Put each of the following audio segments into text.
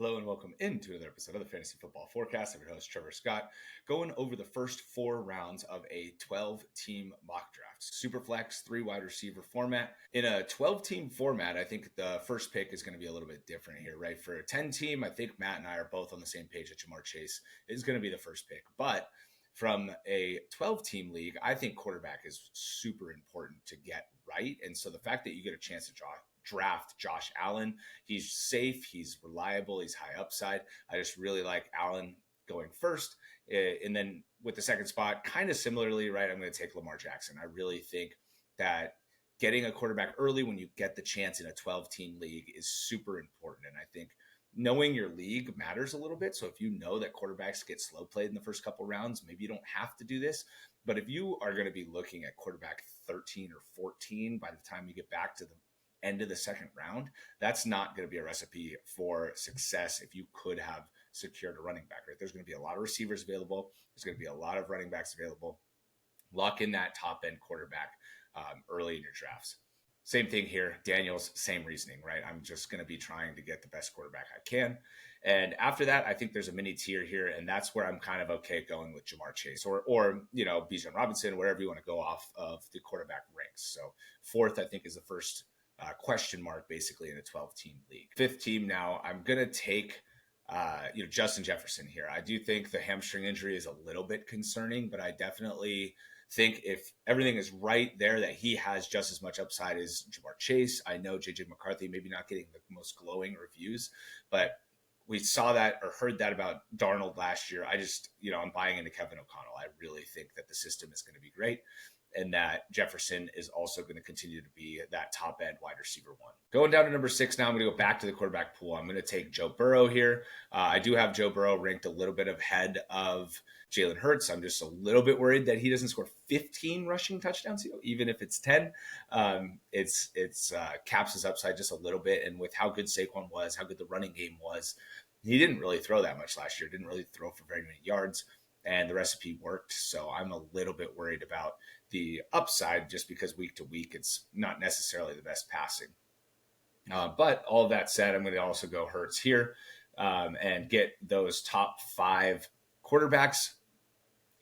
Hello and welcome into another episode of the Fantasy Football Forecast. I'm your host, Trevor Scott, going over the first 4 rounds of a 12-team mock draft. Superflex, 3 wide receiver format. In a 12-team format, I think the first pick is going to be a little bit different here, right? For a 10-team, I think Matt and I are both on the same page that Jamar Chase is going to be the first pick. But from a 12-team league, I think quarterback is super important to get right. And so the fact that you get a chance to draft Josh Allen, he's safe, he's reliable, he's high upside. I just really like Allen going first. And then with the second spot, kind of similarly, right, I'm going to take Lamar Jackson. I really think that getting a quarterback early when you get the chance in a 12-team league is super important. And I think knowing your league matters a little bit. So if you know that quarterbacks get slow played in the first couple rounds, maybe you don't have to do this. But if you are going to be looking at quarterback 13 or 14 by the time you get back to the end of the second round, that's not going to be a recipe for success if you could have secured a running back, right? There's going to be a lot of receivers available. There's going to be a lot of running backs available. Lock in that top end quarterback early in your drafts. Same thing here. Daniels, same reasoning, right? I'm just going to be trying to get the best quarterback I can. And after that, I think there's a mini tier here, and that's where I'm kind of okay going with Jamar Chase or Bijan Robinson, wherever you want to go off of the quarterback ranks. So fourth, I think, is the first question mark basically in a 12-team league. Fifth team now, I'm going to take Justin Jefferson here. I do think the hamstring injury is a little bit concerning, but I definitely think if everything is right there, that he has just as much upside as Jamar Chase. I know JJ McCarthy maybe not getting the most glowing reviews, but we saw that or heard that about Darnold last year. I'm buying into Kevin O'Connell. I really think that the system is going to be great, and that Jefferson is also going to continue to be that top end wide receiver one. Going down to number 6 now, I'm going to go back to the quarterback pool. I'm going to take Joe Burrow here. I do have Joe Burrow ranked a little bit ahead of Jalen Hurts. I'm just a little bit worried that he doesn't score 15 rushing touchdowns, even if it's 10. It's caps his upside just a little bit. And with how good Saquon was, how good the running game was, he didn't really throw that much last year. Didn't really throw for very many yards, and the recipe worked. So I'm a little bit worried about the upside just because week to week, it's not necessarily the best passing. But all of that said, I'm going to also go Hurts here and get those top 5 quarterbacks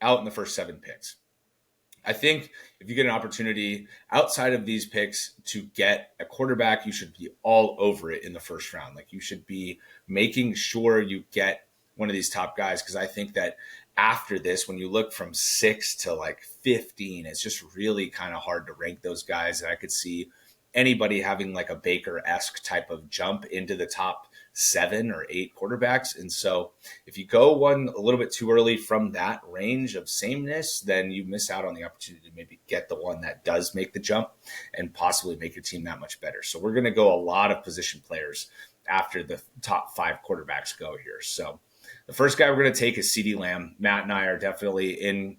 out in the first 7 picks. I think if you get an opportunity outside of these picks to get a quarterback, you should be all over it in the first round. Like, you should be making sure you get one of these top guys, because I think that after this, when you look from 6 to like 15, it's just really kind of hard to rank those guys. And I could see anybody having like a Baker-esque type of jump into the top 7 or 8 quarterbacks. And so if you go one a little bit too early from that range of sameness, then you miss out on the opportunity to maybe get the one that does make the jump and possibly make your team that much better. So we're going to go a lot of position players after the top 5 quarterbacks go here. So the first guy we're going to take is CeeDee Lamb. Matt and I are definitely in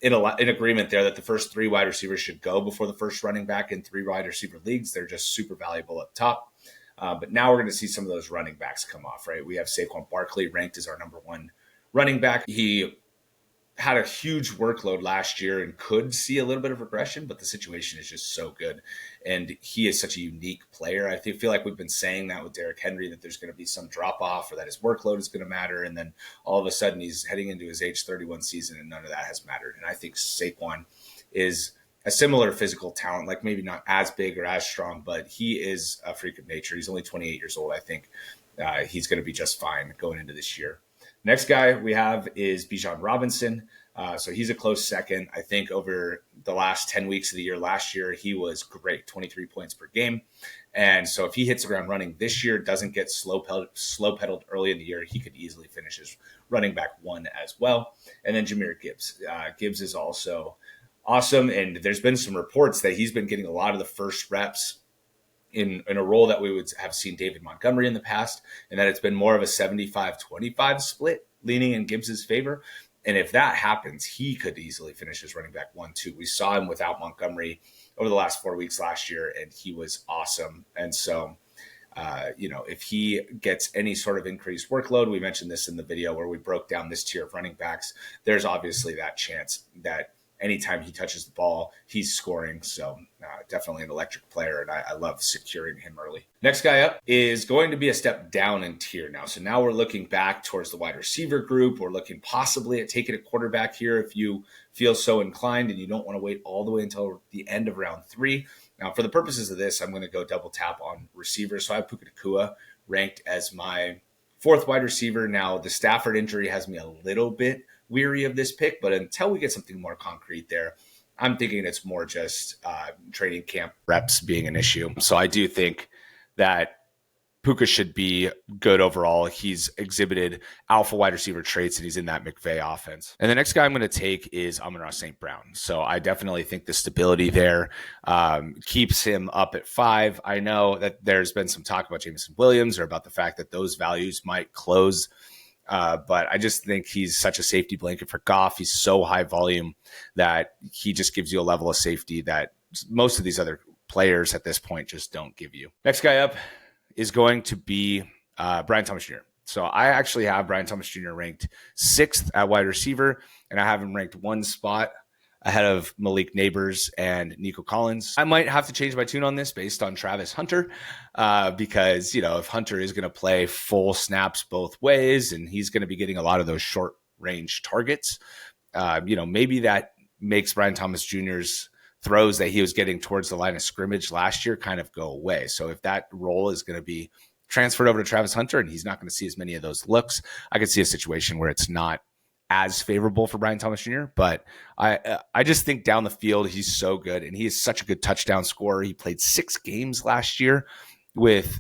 agreement there that the first 3 wide receivers should go before the first running back in 3 wide receiver leagues. They're just super valuable up top. But now we're going to see some of those running backs come off, right? We have Saquon Barkley ranked as our number 1 running back. He had a huge workload last year and could see a little bit of regression, but the situation is just so good. And he is such a unique player. I feel like we've been saying that with Derrick Henry, that there's going to be some drop off or that his workload is going to matter. And then all of a sudden he's heading into his age 31 season and none of that has mattered. And I think Saquon is a similar physical talent, like maybe not as big or as strong, but he is a freak of nature. He's only 28 years old. I think he's going to be just fine going into this year. Next guy we have is Bijan Robinson. So he's a close second. I think over the last 10 weeks of the year last year, he was great, 23 points per game. And so if he hits the ground running this year, doesn't get slow pedaled early in the year, he could easily finish as running back 1 as well. And then Jahmyr Gibbs. Gibbs is also awesome. And there's been some reports that he's been getting a lot of the first reps in a role that we would have seen David Montgomery in the past, and that it's been more of a 75-25 split leaning in Gibbs's favor. And if that happens, he could easily finish as running back 1, 2. We saw him without Montgomery over the last 4 weeks last year, and he was awesome. And so, if he gets any sort of increased workload, we mentioned this in the video where we broke down this tier of running backs, there's obviously that chance that anytime he touches the ball, he's scoring. So definitely an electric player, and I love securing him early. Next guy up is going to be a step down in tier now. So now we're looking back towards the wide receiver group. We're looking possibly at taking a quarterback here if you feel so inclined and you don't want to wait all the way until the end of round 3. Now, for the purposes of this, I'm going to go double tap on receivers. So I have Puka Nacua ranked as my 4th wide receiver. Now, the Stafford injury has me a little bit weary of this pick, but until we get something more concrete there, I'm thinking it's more just training camp reps being an issue. So I do think that Puka should be good overall. He's exhibited alpha wide receiver traits, and he's in that McVay offense. And the next guy I'm going to take is Amon-Ra St. Brown. So I definitely think the stability there keeps him up at 5. I know that there's been some talk about Jameson Williams or about the fact that those values might close. But I just think he's such a safety blanket for Goff. He's so high volume that he just gives you a level of safety that most of these other players at this point just don't give you. Next guy up is going to be Brian Thomas Jr. So I actually have Brian Thomas Jr. ranked 6th at wide receiver, and I have him ranked 1 spot ahead of Malik Neighbors and Nico Collins. I might have to change my tune on this based on Travis Hunter because, if Hunter is going to play full snaps both ways and he's going to be getting a lot of those short range targets, maybe that makes Brian Thomas Jr.'s throws that he was getting towards the line of scrimmage last year kind of go away. So if that role is going to be transferred over to Travis Hunter and he's not going to see as many of those looks, I could see a situation where it's not as favorable for Brian Thomas Jr. But I just think down the field, he's so good, and he is such a good touchdown scorer. He played 6 games last year with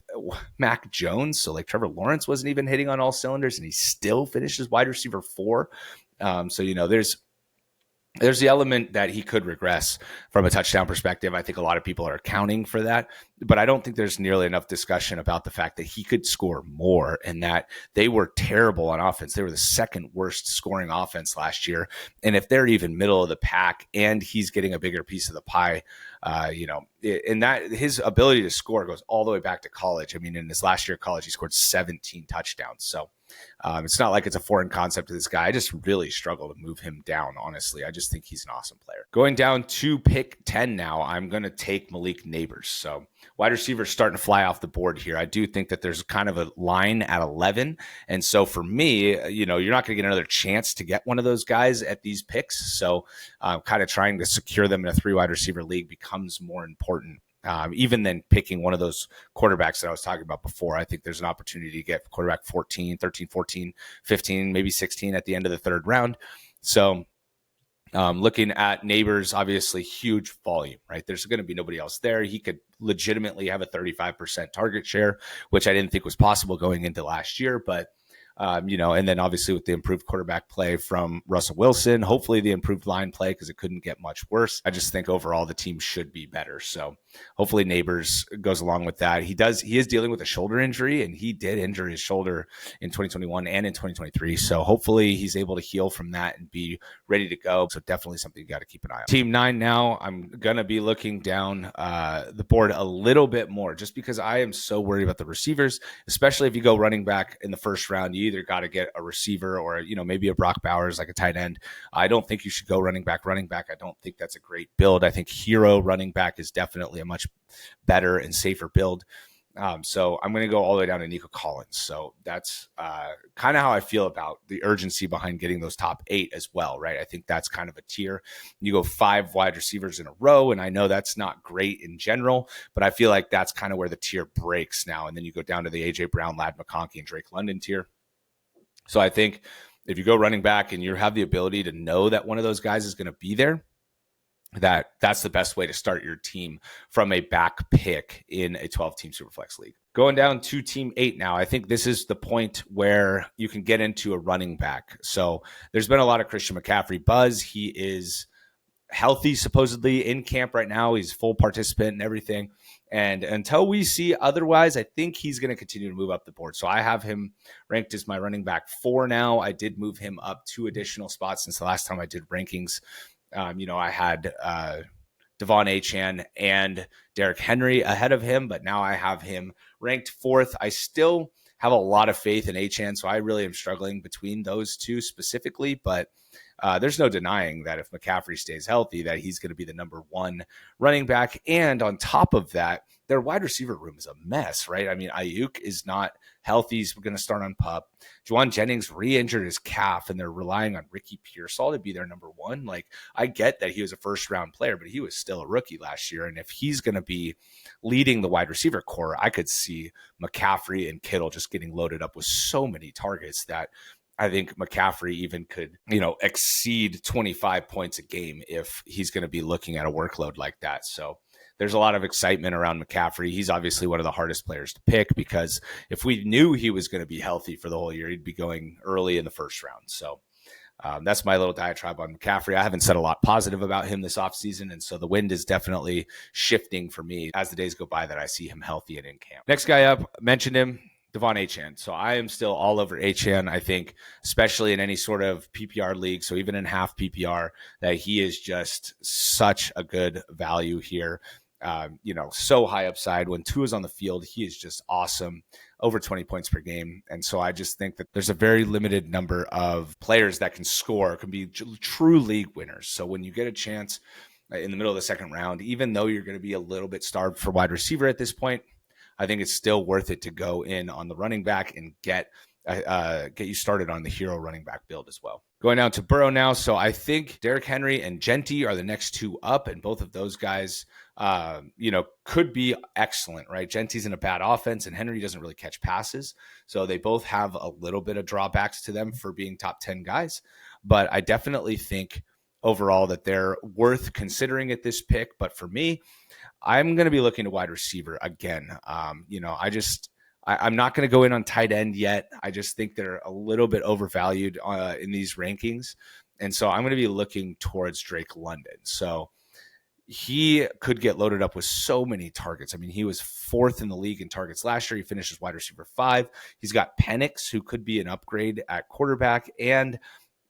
Mac Jones. So Trevor Lawrence wasn't even hitting on all cylinders, and he still finishes wide receiver 4. There's the element that he could regress from a touchdown perspective. I think a lot of people are accounting for that, but I don't think there's nearly enough discussion about the fact that he could score more and that they were terrible on offense. They were the 2nd worst scoring offense last year. And if they're even middle of the pack and he's getting a bigger piece of the pie, and that his ability to score goes all the way back to college. I mean, in his last year of college, he scored 17 touchdowns. So it's not like it's a foreign concept to this guy. I just really struggle to move him down, honestly. I just think he's an awesome player. Going down to pick 10 now, I'm going to take Malik Neighbors. So wide receiver starting to fly off the board here. I do think that there's kind of a line at 11. And so for me, you're not going to get another chance to get one of those guys at these picks. So kind of trying to secure them in a 3 wide receiver league becomes more important. Even than picking one of those quarterbacks that I was talking about before. I think there's an opportunity to get quarterback 13, 14, 15, maybe 16 at the end of the 3rd round. So looking at Neighbors, obviously huge volume, right? There's going to be nobody else there. He could legitimately have a 35% target share, which I didn't think was possible going into last year, but and then obviously with the improved quarterback play from Russell Wilson, hopefully the improved line play, because it couldn't get much worse. I just think overall the team should be better. So hopefully Neighbors goes along with that. He is dealing with a shoulder injury, and he did injure his shoulder in 2021 and in 2023. So hopefully he's able to heal from that and be ready to go. So definitely something you got to keep an eye on. Team 9 now, I'm going to be looking down the board a little bit more just because I am so worried about the receivers, especially if you go running back in the 1st round. You either got to get a receiver or, maybe a Brock Bowers, like a tight end. I don't think you should go running back. I don't think that's a great build. I think hero running back is definitely a much better and safer build. So I'm going to go all the way down to Nico Collins. So that's kind of how I feel about the urgency behind getting those top 8 as well, right? I think that's kind of a tier. You go 5 wide receivers in a row, and I know that's not great in general, but I feel like that's kind of where the tier breaks now. And then you go down to the A.J. Brown, Lad McConkey, and Drake London tier. So I think if you go running back and you have the ability to know that one of those guys is going to be there, that's the best way to start your team from a back pick in a 12-team Superflex league. Going down to team 8 now, I think this is the point where you can get into a running back. So there's been a lot of Christian McCaffrey buzz. He is healthy, supposedly in camp right now. He's full participant and everything. And until we see otherwise, I think he's going to continue to move up the board. So I have him ranked as my running back 4 now. I did move him up 2 additional spots since the last time I did rankings. I had Devon Achane and Derrick Henry ahead of him, but now I have him ranked 4th. I still have a lot of faith in Achane, so I really am struggling between those two specifically, but there's no denying that if McCaffrey stays healthy, that he's going to be the number one running back. And on top of that, their wide receiver room is a mess, right? I mean, Ayuk is not healthy. He's going to start on PUP. Juwan Jennings re-injured his calf, and they're relying on Ricky Pearsall to be their number one. Like, I get that he was a first-round player, but he was still a rookie last year. And if he's going to be leading the wide receiver core, I could see McCaffrey and Kittle just getting loaded up with so many targets that I think McCaffrey even could, exceed 25 points a game if he's going to be looking at a workload like that. So there's a lot of excitement around McCaffrey. He's obviously one of the hardest players to pick because if we knew he was going to be healthy for the whole year, he'd be going early in the first round. So that's my little diatribe on McCaffrey. I haven't said a lot positive about him this offseason, and so the wind is definitely shifting for me as the days go by that I see him healthy and in camp. Next guy up, mentioned him, Devon Achane. So I am still all over Achane. I think, especially in any sort of PPR league, so even in half PPR, that he is just such a good value here. So high upside. When Tua's on the field, he is just awesome, over 20 points per game. And so I just think that there's a very limited number of players that can score, can be true league winners. So when you get a chance in the middle of the second round, even though you're going to be a little bit starved for wide receiver at this point, I think it's still worth it to go in on the running back and get you started on the hero running back build as well. Going down to Burrow now. So I think Derrick Henry and Genty are the next two up, and both of those guys, could be excellent, right? Genty's in a bad offense, and Henry doesn't really catch passes. So they both have a little bit of drawbacks to them for being top 10 guys. But I definitely think overall that they're worth considering at this pick. But for me, I'm going to be looking to wide receiver again. I'm not going to go in on tight end yet. I just think they're a little bit overvalued in these rankings. And so I'm going to be looking towards Drake London. So he could get loaded up with so many targets. I mean, he was fourth in the league in targets last year. He finished as wide receiver 5. He's got Penix, who could be an upgrade at quarterback, and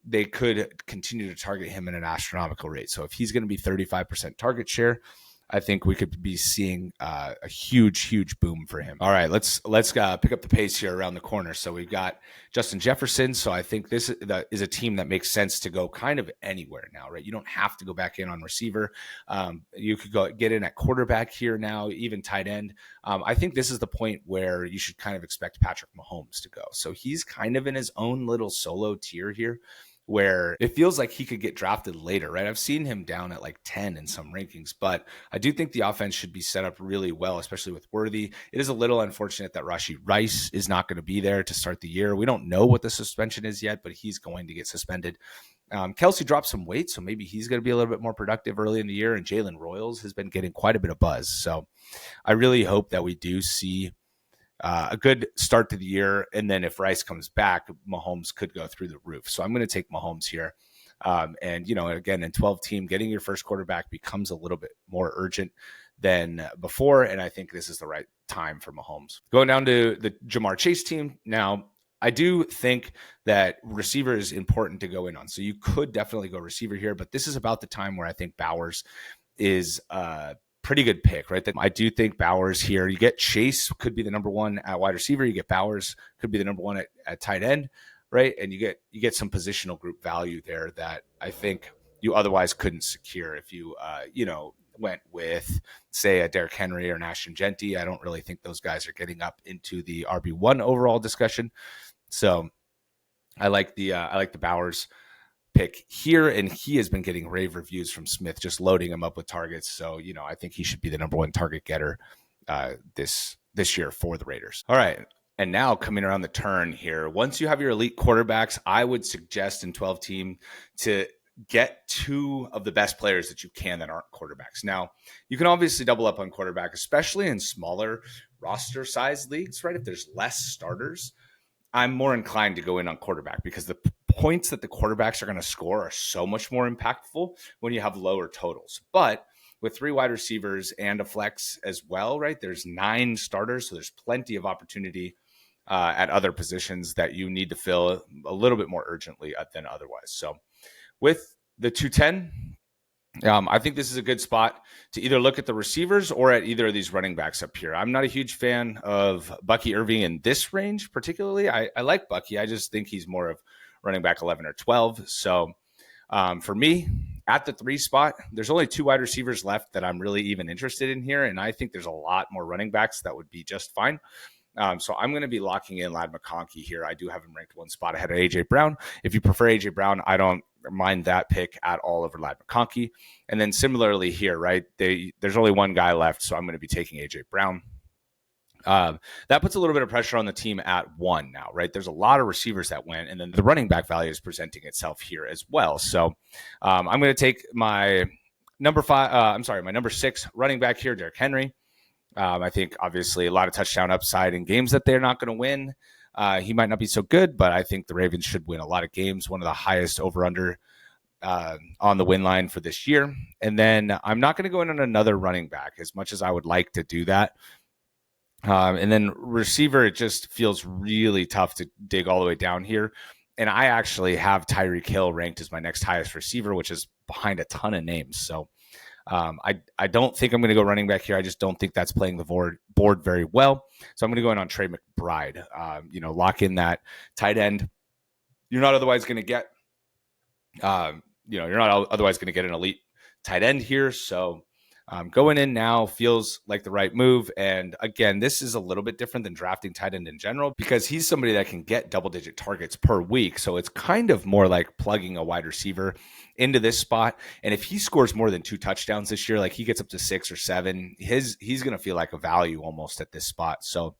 they could continue to target him at an astronomical rate. So if he's going to be 35% target share, I think we could be seeing a huge boom for him. All right, let's pick up the pace here around the corner. So we've got Justin Jefferson. So I think this is a team that makes sense to go kind of anywhere now, right? You don't have to go back in on receiver. You could go get in at quarterback here now, even tight end. I think this is the point where you should kind of expect Patrick Mahomes to go. So he's kind of in his own little solo tier here, where it feels like he could get drafted later, right? I've seen him down at like 10 in some rankings, but I do think the offense should be set up really well, especially with Worthy. It is a little unfortunate that Rashee Rice is not going to be there to start the year. We don't know what the suspension is yet, but he's going to get suspended. Kelsey dropped some weight, so maybe he's going to be a little bit more productive early in the year, and Jalen Royals has been getting quite a bit of buzz. So I really hope that we do see a good start to the year. And then if Rice comes back, Mahomes could go through the roof. So I'm going to take Mahomes here. Again, in 12 team, getting your first quarterback becomes a little bit more urgent than before. And I think this is the right time for Mahomes. Going down to the Jamar Chase team. Now, I do think that receiver is important to go in on. So you could definitely go receiver here, but this is about the time where I think Bowers is pretty good pick, right? That I do think Bowers here. You get Chase, could be the number one at wide receiver. You get Bowers, could be the number one at tight end, right? And you get some positional group value there that I think you otherwise couldn't secure if you went with, say, a Derrick Henry or an Ashton Genty. I don't really think those guys are getting up into the RB1 overall discussion. So I like the Bowers pick here, and he has been getting rave reviews from Smith, just loading him up with targets. So, I think he should be the number one target getter this year for the Raiders. All right. And now coming around the turn here, once you have your elite quarterbacks, I would suggest in 12 team to get two of the best players that you can that aren't quarterbacks. Now, you can obviously double up on quarterback, especially in smaller roster size leagues, right? If there's less starters, I'm more inclined to go in on quarterback because the points that the quarterbacks are going to score are so much more impactful when you have lower totals. But with 3 wide receivers and a flex as well, right? There's 9 starters, so there's plenty of opportunity at other positions that you need to fill a little bit more urgently than otherwise. So with the 210, I think this is a good spot to either look at the receivers or at either of these running backs up here. I'm not a huge fan of Bucky Irving in this range, particularly. I like Bucky. I just think he's more of running back 11 or 12. So for me, at the 3 spot, there's only 2 wide receivers left that I'm really even interested in here. And I think there's a lot more running backs that would be just fine. So I'm going to be locking in Ladd McConkey here. I do have him ranked 1 spot ahead of AJ Brown. If you prefer AJ Brown, I don't mind that pick at all over Ladd McConkey. And then similarly here, right? There's only 1 guy left, so I'm going to be taking AJ Brown. That puts a little bit of pressure on the team at 1 now, right? There's a lot of receivers that went, and then the running back value is presenting itself here as well. So I'm going to take my number 6 running back here, Derrick Henry. I think obviously a lot of touchdown upside in games that they're not going to win. He might not be so good, but I think the Ravens should win a lot of games. One of the highest over-under on the win line for this year. And then I'm not going to go in on another running back as much as I would like to do that. And then receiver, it just feels really tough to dig all the way down here. And I actually have Tyreek Hill ranked as my next highest receiver, which is behind a ton of names. So I don't think I'm going to go running back here. I just don't think that's playing the board very well. So I'm going to go in on Trey McBride. Lock in that tight end. You're not otherwise going to get, you're not otherwise going to get an elite tight end here. So going in now feels like the right move. And again, this is a little bit different than drafting tight end in general because he's somebody that can get double-digit targets per week. So it's kind of more like plugging a wide receiver into this spot. And if he scores more than 2 touchdowns this year, like he gets up to 6 or 7, he's going to feel like a value almost at this spot. So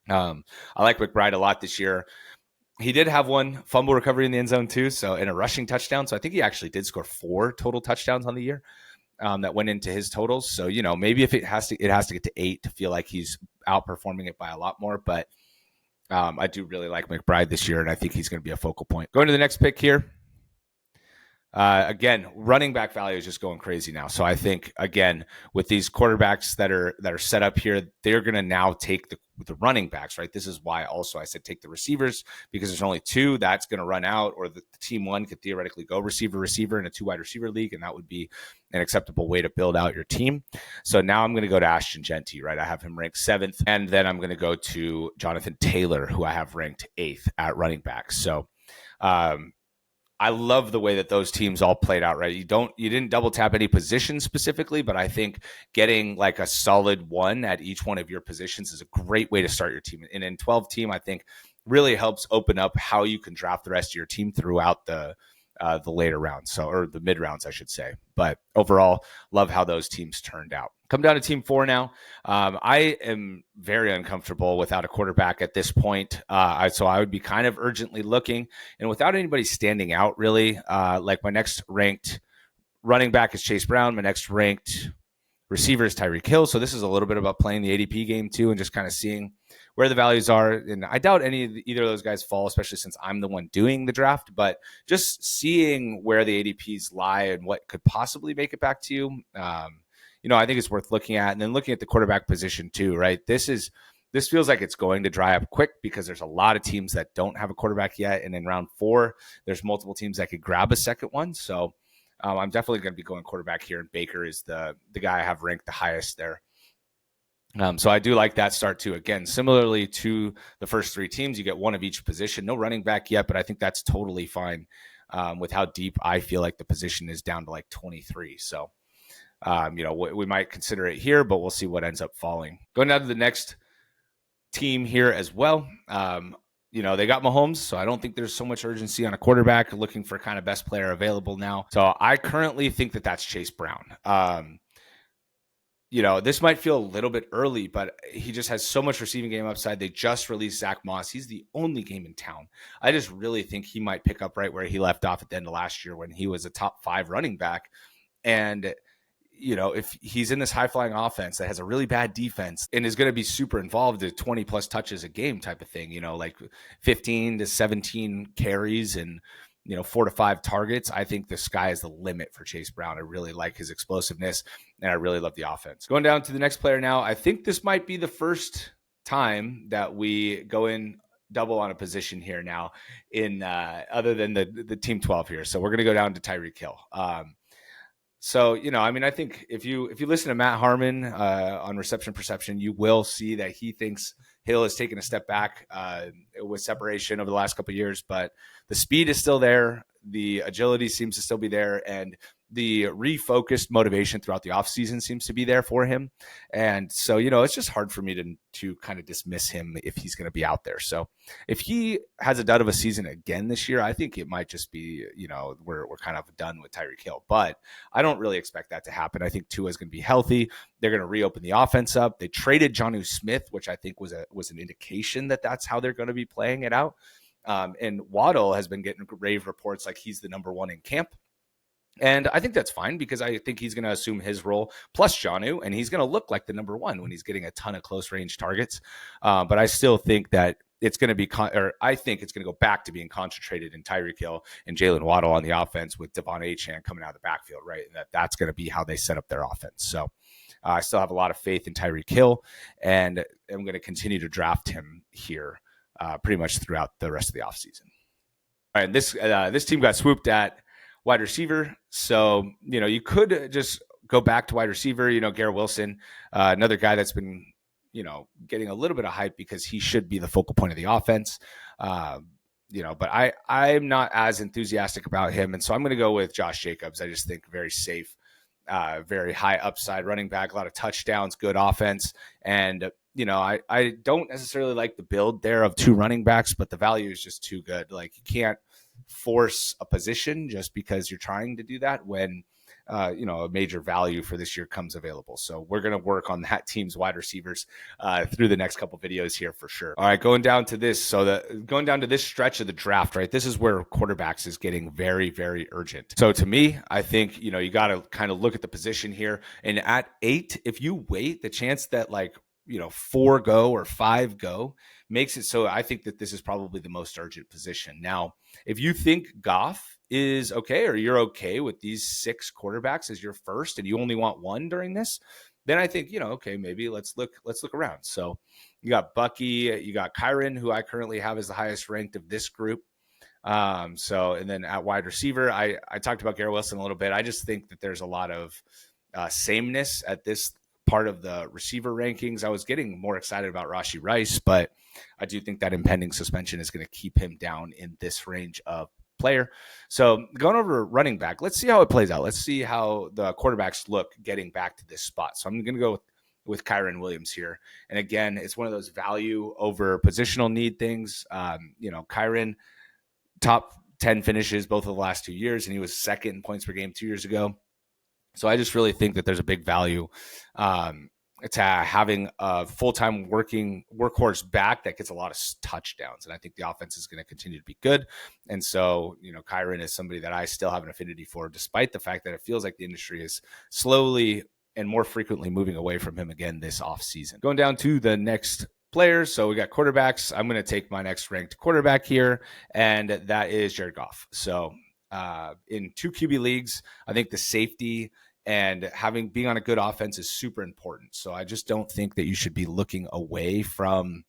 I like McBride a lot this year. He did have 1 fumble recovery in the end zone too, so in a rushing touchdown. So I think he actually did score 4 total touchdowns on the year. That went into his totals. So, maybe if it has to get to 8 to feel like he's outperforming it by a lot more. But I do really like McBride this year, and I think he's going to be a focal point. Going to the next pick here. Again, running back value is just going crazy now. So I think, again, with these quarterbacks that are set up here, they're going to now take the running backs, right? This is why also I said take the receivers, because there's only 2 that's going to run out, or the team 1 could theoretically go receiver in a 2 wide receiver league, and that would be an acceptable way to build out your team. So now I'm going to go to Ashton Genty, right? I have him ranked 7th, and then I'm going to go to Jonathan Taylor, who I have ranked 8th at running back. So I love the way that those teams all played out, right? You didn't double tap any positions specifically, but I think getting like a solid 1 at each one of your positions is a great way to start your team. And in 12 team, I think really helps open up how you can draft the rest of your team throughout the later rounds, or the mid rounds, I should say. But overall, love how those teams turned out. Come down to team 4 now. I am very uncomfortable without a quarterback at this point. So I would be kind of urgently looking, and without anybody standing out really. Like my next ranked running back is Chase Brown. My next ranked receiver is Tyreek Hill. So this is a little bit about playing the ADP game too, and just kind of seeing where the values are. And I doubt either of those guys fall, especially since I'm the one doing the draft, but just seeing where the ADPs lie and what could possibly make it back to you. I think it's worth looking at. And then looking at the quarterback position too, right? This feels like it's going to dry up quick because there's a lot of teams that don't have a quarterback yet. And in round 4, there's multiple teams that could grab a second one. So I'm definitely going to be going quarterback here, and Baker is the guy I have ranked the highest there. So I do like that start too. Again, similarly to the first 3 teams, you get 1 of each position. No running back yet, but I think that's totally fine with how deep I feel like the position is down to like 23. So, we might consider it here, but we'll see what ends up falling. Going down to the next team here as well. They got Mahomes, so I don't think there's so much urgency on a quarterback, looking for kind of best player available now. So I currently think that that's Chase Brown. This might feel a little bit early, but he just has so much receiving game upside. They just released Zach Moss. He's the only game in town. I just really think he might pick up right where he left off at the end of last year when he was a top 5 running back. And if he's in this high-flying offense that has a really bad defense and is going to be super involved at 20-plus touches a game type of thing, like 15 to 17 carries and, 4 to 5 targets, I think the sky is the limit for Chase Brown. I really like his explosiveness, and I really love the offense. Going down to the next player now, I think this might be the first time that we go in double on a position here now in other than the team 12 here. So we're going to go down to Tyreek Hill. So, I mean, I think if you listen to Matt Harmon on Reception Perception, you will see that he thinks Hill has taken a step back with separation over the last couple of years, but the speed is still there. The agility seems to still be there, and the refocused motivation throughout the offseason seems to be there for him. And so, it's just hard for me to kind of dismiss him if he's going to be out there. So if he has a dud of a season again this year, I think it might just be, we're kind of done with Tyreek Hill. But I don't really expect that to happen. I think Tua is going to be healthy. They're going to reopen the offense up. They traded Jonnu Smith, which I think was an indication that that's how they're going to be playing it out. And Waddle has been getting rave reports like he's the number one in camp. And I think that's fine because I think he's going to assume his role plus Jonnu, and he's going to look like the number one when he's getting a ton of close range targets. But I still think that it's going to be, I think it's going to go back to being concentrated in Tyreek Hill and Jalen Waddle on the offense with Devon Achane coming out of the backfield, right? And that's going to be how they set up their offense. So I still have a lot of faith in Tyreek Hill, and I'm going to continue to draft him here pretty much throughout the rest of the offseason. All right, this team got swooped at wide receiver. So, you could just go back to wide receiver, Garrett Wilson, another guy that's been, getting a little bit of hype because he should be the focal point of the offense. But I'm not as enthusiastic about him. And so I'm going to go with Josh Jacobs. I just think very safe, very high upside running back, a lot of touchdowns, good offense. And, I don't necessarily like the build there of two running backs, but the value is just too good. Like, you can't force a position just because you're trying to do that when a major value for this year comes available. So we're going to work on that team's wide receivers through the next couple videos here for sure. All right, going down to this stretch of the draft, right? This is where quarterbacks is getting very, very urgent. So to me, I think, you got to kind of look at the position here. And at 8, if you wait, the chance that 4 go or 5 go makes it so I think that this is probably the most urgent position. Now, if you think Goff is okay, or you're okay with these 6 quarterbacks as your first and you only want one during this, then I think, okay, maybe let's look around. So you got Bucky, you got Kyren, who I currently have as the highest ranked of this group. And then at wide receiver, I talked about Garrett Wilson a little bit. I just think that there's a lot of sameness at this part of the receiver rankings. I was getting more excited about Rashee Rice, but I do think that impending suspension is going to keep him down in this range of player. So going over running back, let's see how it plays out. Let's see how the quarterbacks look getting back to this spot. So I'm going to go with Kyren Williams here. And again, it's one of those value over positional need things. Kyren, top 10 finishes both of the last 2 years, and he was second in points per game 2 years ago. So I just really think that there's a big value to having a full-time working workhorse back that gets a lot of touchdowns. And I think the offense is going to continue to be good. And so, Kyren is somebody that I still have an affinity for, despite the fact that it feels like the industry is slowly and more frequently moving away from him again this offseason. Going down to the next players. So we got quarterbacks. I'm going to take my next ranked quarterback here, and that is Jared Goff. So in 2 QB leagues, I think the safety and being on a good offense is super important. So I just don't think that you should be looking away from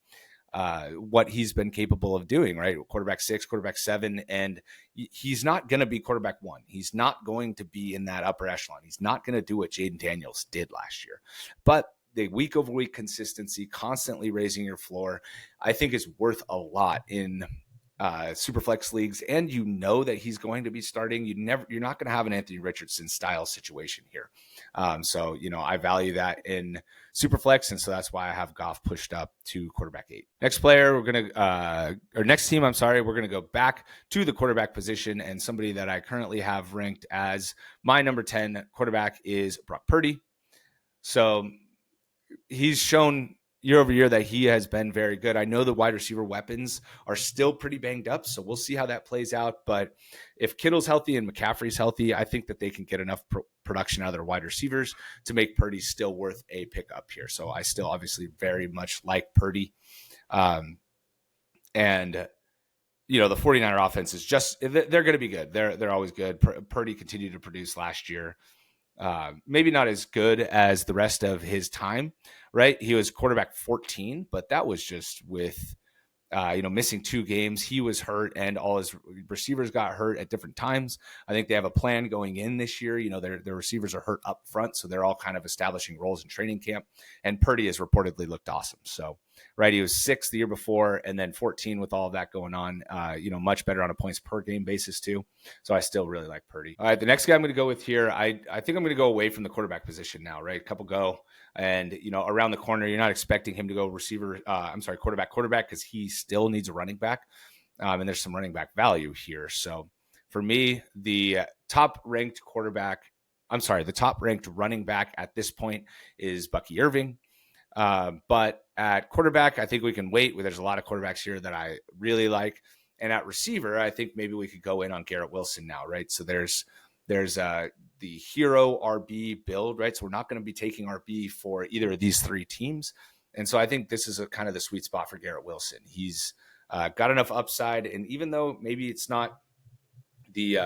what he's been capable of doing, right? Quarterback 6, quarterback 7, and he's not going to be quarterback 1. He's not going to be in that upper echelon. He's not going to do what Jaden Daniels did last year. But the week over week consistency, constantly raising your floor, I think is worth a lot in Superflex leagues, and that he's going to be starting. You're not going to have an Anthony Richardson style situation here. So I value that in Superflex, and so that's why I have Goff pushed up to quarterback 8. Next player, we're going to go back to the quarterback position, and somebody that I currently have ranked as my number 10 quarterback is Brock Purdy. So he's shown year over year that he has been very good. I know the wide receiver weapons are still pretty banged up, so we'll see how that plays out. But if Kittle's healthy and McCaffrey's healthy, I think that they can get enough production out of their wide receivers to make Purdy still worth a pickup here. So I still obviously very much like Purdy. The 49er offense is they're going to be good. They're always good. Purdy continued to produce last year. Maybe not as good as the rest of his time, right? He was quarterback 14, but that was just with missing 2 games. He was hurt, and all his receivers got hurt at different times. I think they have a plan going in this year. Their receivers are hurt up front, so they're all kind of establishing roles in training camp. And Purdy has reportedly looked awesome. So, right, he was 6 the year before, and then 14 with all of that going on. Much better on a points per game basis too. So I still really like Purdy. All right, the next guy I'm going to go with here, I think I'm going to go away from the quarterback position now. Right, a couple go. And, around the corner, you're not expecting him to go quarterback, because he still needs a running back. And there's some running back value here. So for me, the top ranked running back at this point is Bucky Irving. But at quarterback, I think we can wait. There's a lot of quarterbacks here that I really like. And at receiver, I think maybe we could go in on Garrett Wilson now, right? So there's the hero RB build, right? So we're not going to be taking RB for either of these 3 teams. And so I think this is kind of the sweet spot for Garrett Wilson. He's got enough upside. And even though maybe it's not the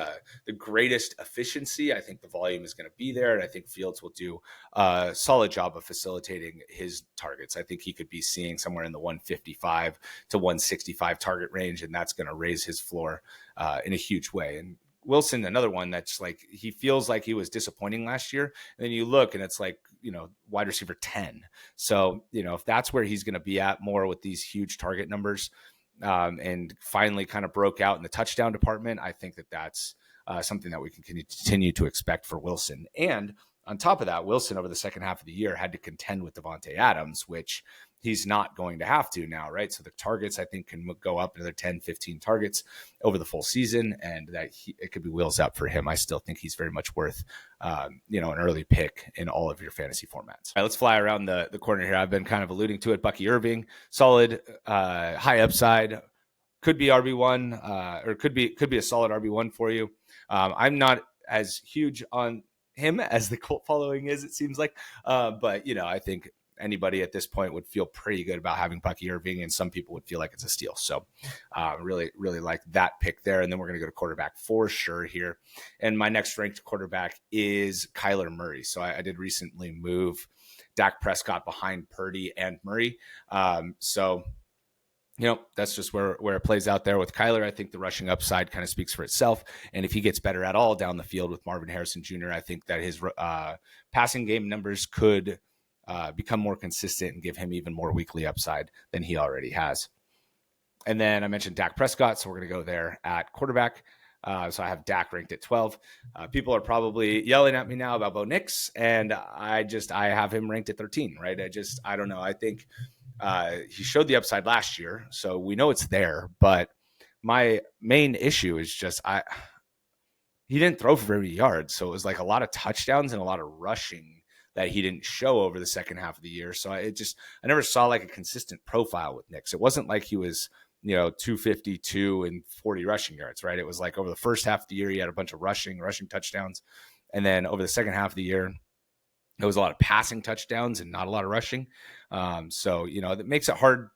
greatest efficiency, I think the volume is going to be there. And I think Fields will do a solid job of facilitating his targets. I think he could be seeing somewhere in the 155 to 165 target range, and that's going to raise his floor in a huge way. And Wilson, another one that's like, he feels like he was disappointing last year. And then you look and it's like, wide receiver 10. So, if that's where he's going to be at more with these huge target numbers, and finally kind of broke out in the touchdown department, I think that's something that we can continue to expect for Wilson. And on top of that, Wilson over the second half of the year had to contend with Devontae Adams, which he's not going to have to now, right? So the targets, I think, can go up another 10, 15 targets over the full season, and it could be wheels up for him. I still think he's very much worth, an early pick in all of your fantasy formats. All right, let's fly around the corner here. I've been kind of alluding to it. Bucky Irving, solid, high upside, could be RB1, or could be a solid RB1 for you. I'm not as huge on him as the cult following is, it seems like. But, I think anybody at this point would feel pretty good about having Bucky Irving, and some people would feel like it's a steal. So really, really like that pick there. And then we're going to go to quarterback for sure here. And my next ranked quarterback is Kyler Murray. So I did recently move Dak Prescott behind Purdy and Murray. That's just where it plays out there with Kyler. I think the rushing upside kind of speaks for itself. And if he gets better at all down the field with Marvin Harrison Jr., I think that his passing game numbers could become more consistent and give him even more weekly upside than he already has. And then I mentioned Dak Prescott, so we're going to go there at quarterback. So I have Dak ranked at 12. People are probably yelling at me now about Bo Nix, and I have him ranked at 13, right? I don't know. I think he showed the upside last year, so we know it's there. But my main issue is he didn't throw for very yards, so it was like a lot of touchdowns and a lot of rushing that he didn't show over the second half of the year. So I never saw like a consistent profile with Nix. It wasn't like he was 252 and 40 rushing yards, right? It was like over the first half of the year, he had a bunch of rushing touchdowns. And then over the second half of the year, there was a lot of passing touchdowns and not a lot of rushing. So that makes it hard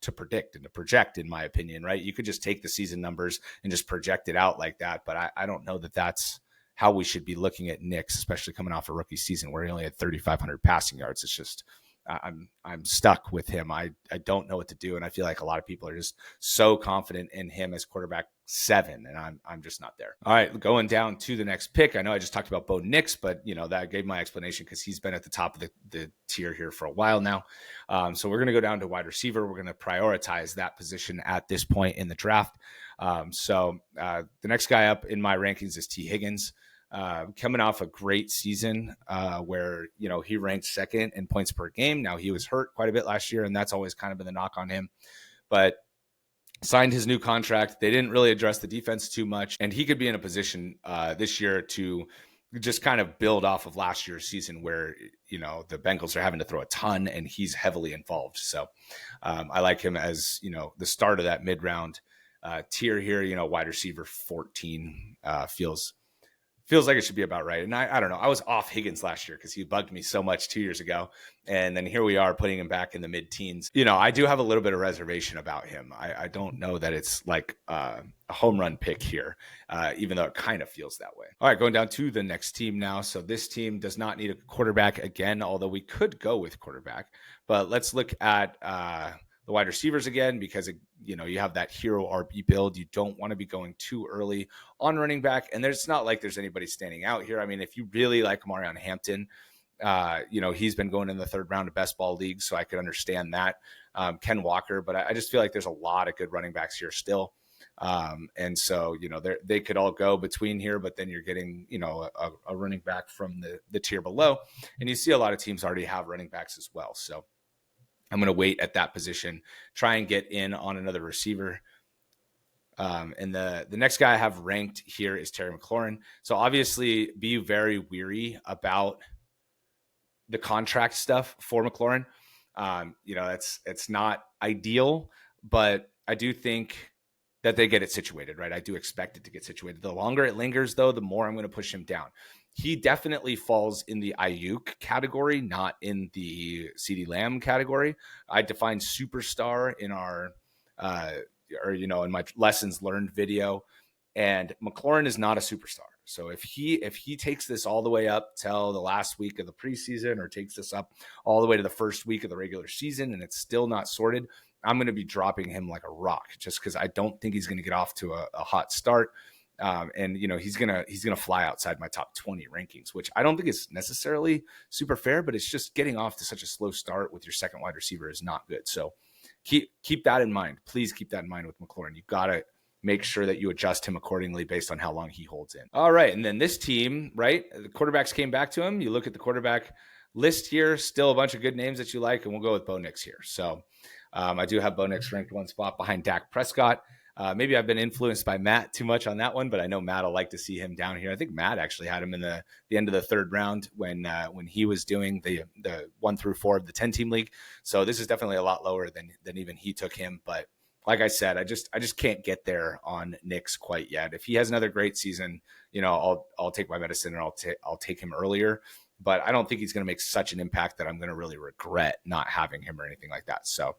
to predict and to project, in my opinion, right? You could just take the season numbers and just project it out like that. But I don't know that that's how we should be looking at Nix, especially coming off a rookie season where he only had 3,500 passing yards. It's just, I'm stuck with him. I don't know what to do. And I feel like a lot of people are just so confident in him as quarterback 7, and I'm just not there. All right, going down to the next pick. I know I just talked about Bo Nix, but that gave my explanation because he's been at the top of the tier here for a while now. So we're going to go down to wide receiver. We're going to prioritize that position at this point in the draft. So the next guy up in my rankings is T. Higgins. Coming off a great season where, he ranked second in points per game. Now, he was hurt quite a bit last year, and that's always kind of been the knock on him. But signed his new contract. They didn't really address the defense too much, and he could be in a position this year to just kind of build off of last year's season where, the Bengals are having to throw a ton, and he's heavily involved. So I like him as, the start of that mid-round tier here. Wide receiver 14 feels like it should be about right. And I don't know. I was off Higgins last year because he bugged me so much 2 years ago. And then here we are putting him back in the mid-teens. I do have a little bit of reservation about him. I don't know that it's like a home run pick here, even though it kind of feels that way. All right, going down to the next team now. So this team does not need a quarterback again, although we could go with quarterback. But let's look at the wide receivers again, because, you have that hero RB build. You don't want to be going too early on running back. And there's not like there's anybody standing out here. I mean, if you really like Marion Hampton, he's been going in the third round of best ball leagues, so I could understand that. Ken Walker, but I just feel like there's a lot of good running backs here still. And so, they could all go between here, but then you're getting, a running back from the tier below. And you see a lot of teams already have running backs as well. So I'm going to wait at that position, try and get in on another receiver. And the next guy I have ranked here is Terry McLaurin. So obviously be very weary about the contract stuff for McLaurin. It's not ideal, but I do think that they get it situated, right? I do expect it to get situated. The longer it lingers, though, the more I'm going to push him down. He definitely falls in the Ayuk category, not in the CeeDee Lamb category. I define superstar in our, in my lessons learned video, and McLaurin is not a superstar. So if he takes this all the way up till the last week of the preseason, or takes this up all the way to the first week of the regular season, and it's still not sorted, I'm going to be dropping him like a rock, just because I don't think he's going to get off to a hot start. And he's gonna fly outside my top 20 rankings, which I don't think is necessarily super fair, but it's just getting off to such a slow start with your second wide receiver is not good. So keep that in mind. Please keep that in mind with McLaurin. You've got to make sure that you adjust him accordingly based on how long he holds in. All right, and then this team, right? The quarterbacks came back to him. You look at the quarterback list here, still a bunch of good names that you like, and we'll go with Bo Nix here. So I do have Bo Nix ranked one spot behind Dak Prescott. Maybe I've been influenced by Matt too much on that one, but I know Matt will like to see him down here. I think Matt actually had him in the end of the third round when he was doing the 1 through 4 of the 10-team league. So this is definitely a lot lower than even he took him. But like I said, I just can't get there on Nix quite yet. If he has another great season, I'll take my medicine and I'll take him earlier. But I don't think he's going to make such an impact that I'm going to really regret not having him or anything like that. So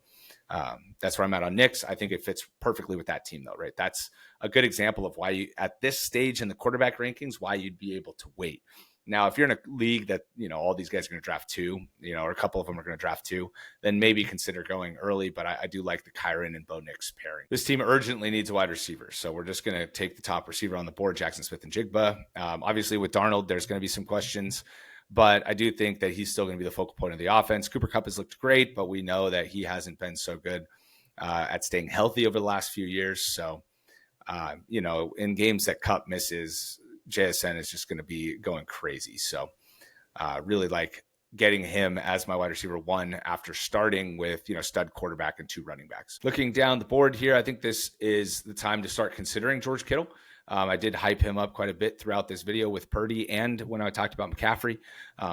that's where I'm at on Nix. I think it fits perfectly with that team, though, right? That's a good example of why you, at this stage in the quarterback rankings, why you'd be able to wait. Now, if you're in a league that, all these guys are going to draft 2, or a couple of them are going to draft 2, then maybe consider going early. But I do like the Kyren and Bo Nix pairing. This team urgently needs a wide receiver. So we're just going to take the top receiver on the board, Jackson Smith and Jigba. Obviously, with Darnold, there's going to be some questions. But I do think that he's still going to be the focal point of the offense. Cooper Kupp has looked great, but we know that he hasn't been so good at staying healthy over the last few years. So, in games that Kupp misses, JSN is just going to be going crazy. So, really like getting him as my wide receiver 1 after starting with, stud quarterback and 2 running backs. Looking down the board here, I think this is the time to start considering George Kittle. I did hype him up quite a bit throughout this video with Purdy and when I talked about McCaffrey.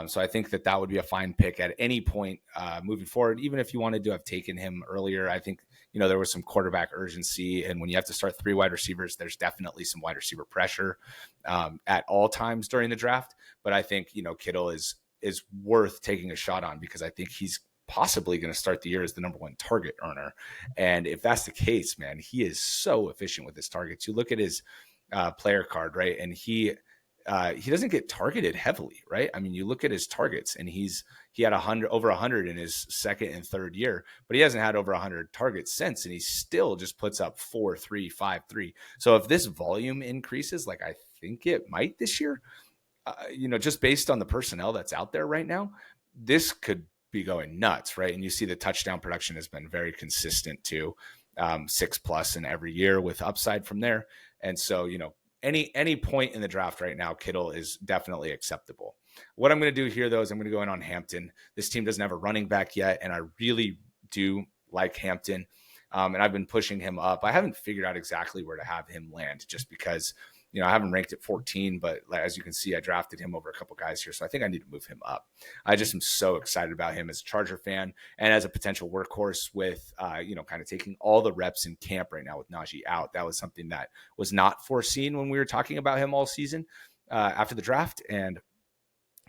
So I think that would be a fine pick at any point moving forward. Even if you wanted to have taken him earlier, I think, there was some quarterback urgency. And when you have to start 3 wide receivers, there's definitely some wide receiver pressure at all times during the draft. But I think, Kittle is worth taking a shot on, because I think he's possibly going to start the year as the number 1 target earner. And if that's the case, man, he is so efficient with his targets. You look at his player card, right? And he doesn't get targeted heavily, right? I mean, you look at his targets, and he had over 100 in his second and third year, but he hasn't had over 100 targets since, and he still just puts up 4-3, 5-3. So if this volume increases, like I think it might this year, just based on the personnel that's out there right now, this could be going nuts, right? And you see the touchdown production has been very consistent too, 6+ in every year with upside from there. And so, any point in the draft right now, Kittle is definitely acceptable. What I'm going to do here, though, is I'm going to go in on Hampton. This team doesn't have a running back yet, and I really do like Hampton. And I've been pushing him up. I haven't figured out exactly where to have him land, just because I haven't ranked at 14, but as you can see, I drafted him over a couple guys here. So I think I need to move him up. I just am so excited about him as a Charger fan and as a potential workhorse with, kind of taking all the reps in camp right now with Najee out. That was something that was not foreseen when we were talking about him all season after the draft. And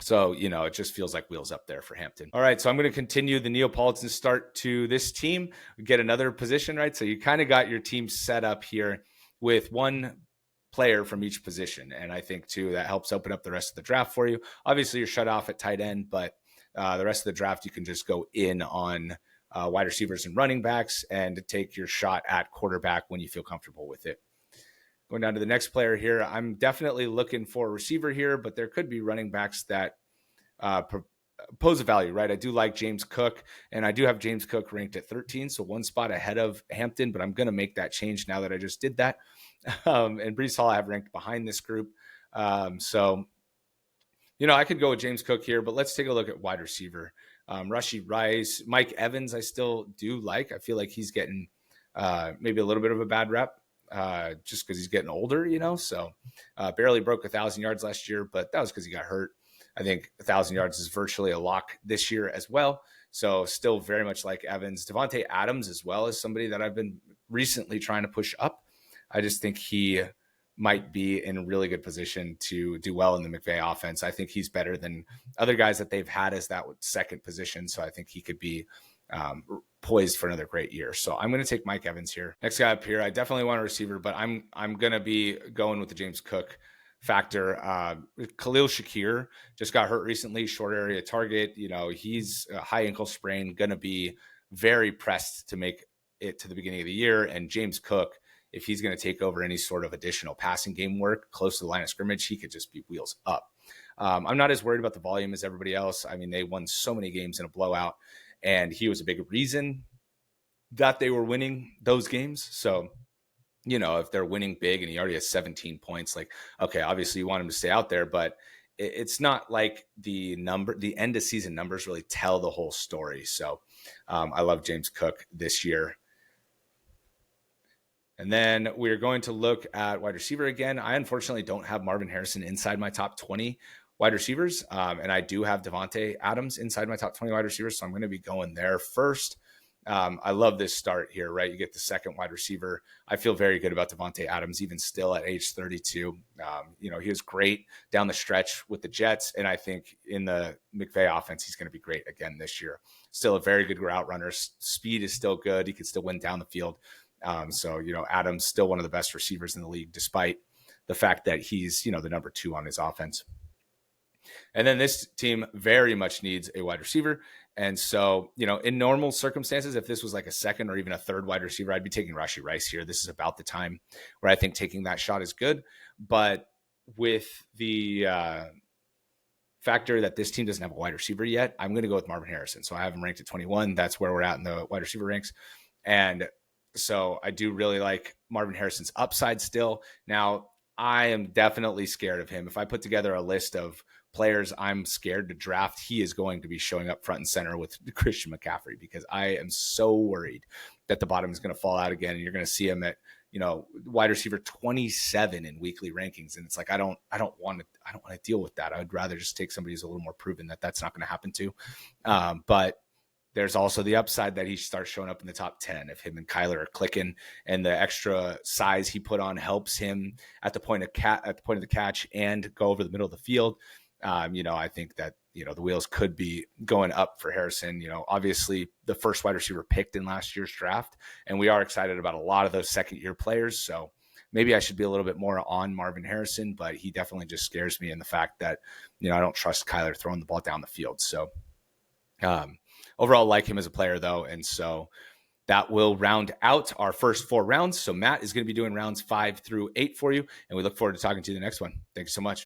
so, it just feels like wheels up there for Hampton. All right, so I'm going to continue the Neapolitan start to this team. We get another position, right? So you kind of got your team set up here with one player from each position. And I think, too, that helps open up the rest of the draft for you. Obviously, you're shut off at tight end, but the rest of the draft, you can just go in on wide receivers and running backs, and take your shot at quarterback when you feel comfortable with it. Going down to the next player here, I'm definitely looking for a receiver here, but there could be running backs that pose a value, right? I do like James Cook, and I do have James Cook ranked at 13, so one spot ahead of Hampton, but I'm going to make that change now that I just did that. And Breece Hall I have ranked behind this group. So, I could go with James Cook here, but let's take a look at wide receiver. Rashee Rice, Mike Evans, I still do like. I feel like he's getting maybe a little bit of a bad rep just because he's getting older, so barely broke 1,000 yards last year, but that was because he got hurt. I think 1,000 yards is virtually a lock this year as well. So still very much like Evans. Davante Adams as well as somebody that I've been recently trying to push up. I just think he might be in a really good position to do well in the McVay offense. I think he's better than other guys that they've had as that second position. So I think he could be poised for another great year. So I'm going to take Mike Evans here. Next guy up here, I definitely want a receiver, but I'm going to be going with the James Cook factor. Khalil Shakir just got hurt recently, short area target. He's a high ankle sprain, going to be very pressed to make it to the beginning of the year. And James Cook, if he's going to take over any sort of additional passing game work close to the line of scrimmage, he could just be wheels up. I'm not as worried about the volume as everybody else. I mean, they won so many games in a blowout, and he was a big reason that they were winning those games. So, if they're winning big and he already has 17 points, okay, obviously you want him to stay out there, but it's not like the end of season numbers really tell the whole story. So I love James Cook this year. And then we're going to look at wide receiver again. I unfortunately don't have Marvin Harrison inside my top 20 wide receivers. And I do have Davante Adams inside my top 20 wide receivers. So I'm going to be going there first. I love this start here, right? You get the second wide receiver. I feel very good about Davante Adams, even still at age 32. He was great down the stretch with the Jets. And I think in the McVay offense, he's going to be great again this year. Still a very good route runner. Speed is still good. He can still win down the field. So Adams still one of the best receivers in the league, despite the fact that he's, the number 2 on his offense. And then this team very much needs a wide receiver. And so, in normal circumstances, if this was like a second or even a third wide receiver, I'd be taking Rashee Rice here. This is about the time where I think taking that shot is good. But with the factor that this team doesn't have a wide receiver yet, I'm going to go with Marvin Harrison. So I have him ranked at 21. That's where we're at in the wide receiver ranks. And so I do really like Marvin Harrison's upside still. Now, I am definitely scared of him. If I put together a list of players I'm scared to draft, he is going to be showing up front and center with Christian McCaffrey, because I am so worried that the bottom is going to fall out again. And you're going to see him at, wide receiver 27 in weekly rankings. And it's like, I don't want to deal with that. I would rather just take somebody who's a little more proven that that's not going to happen to. But there's also the upside that he starts showing up in the top 10 if him and Kyler are clicking, and the extra size he put on helps him at the point of the catch and go over the middle of the field. I think that, the wheels could be going up for Harrison. Obviously the first wide receiver picked in last year's draft, and we are excited about a lot of those second-year players. So maybe I should be a little bit more on Marvin Harrison, but he definitely just scares me in the fact that, I don't trust Kyler throwing the ball down the field. So overall, like him as a player, though. And so that will round out our first 4 rounds. So Matt is going to be doing rounds 5 through 8 for you, and we look forward to talking to you the next one. Thanks so much.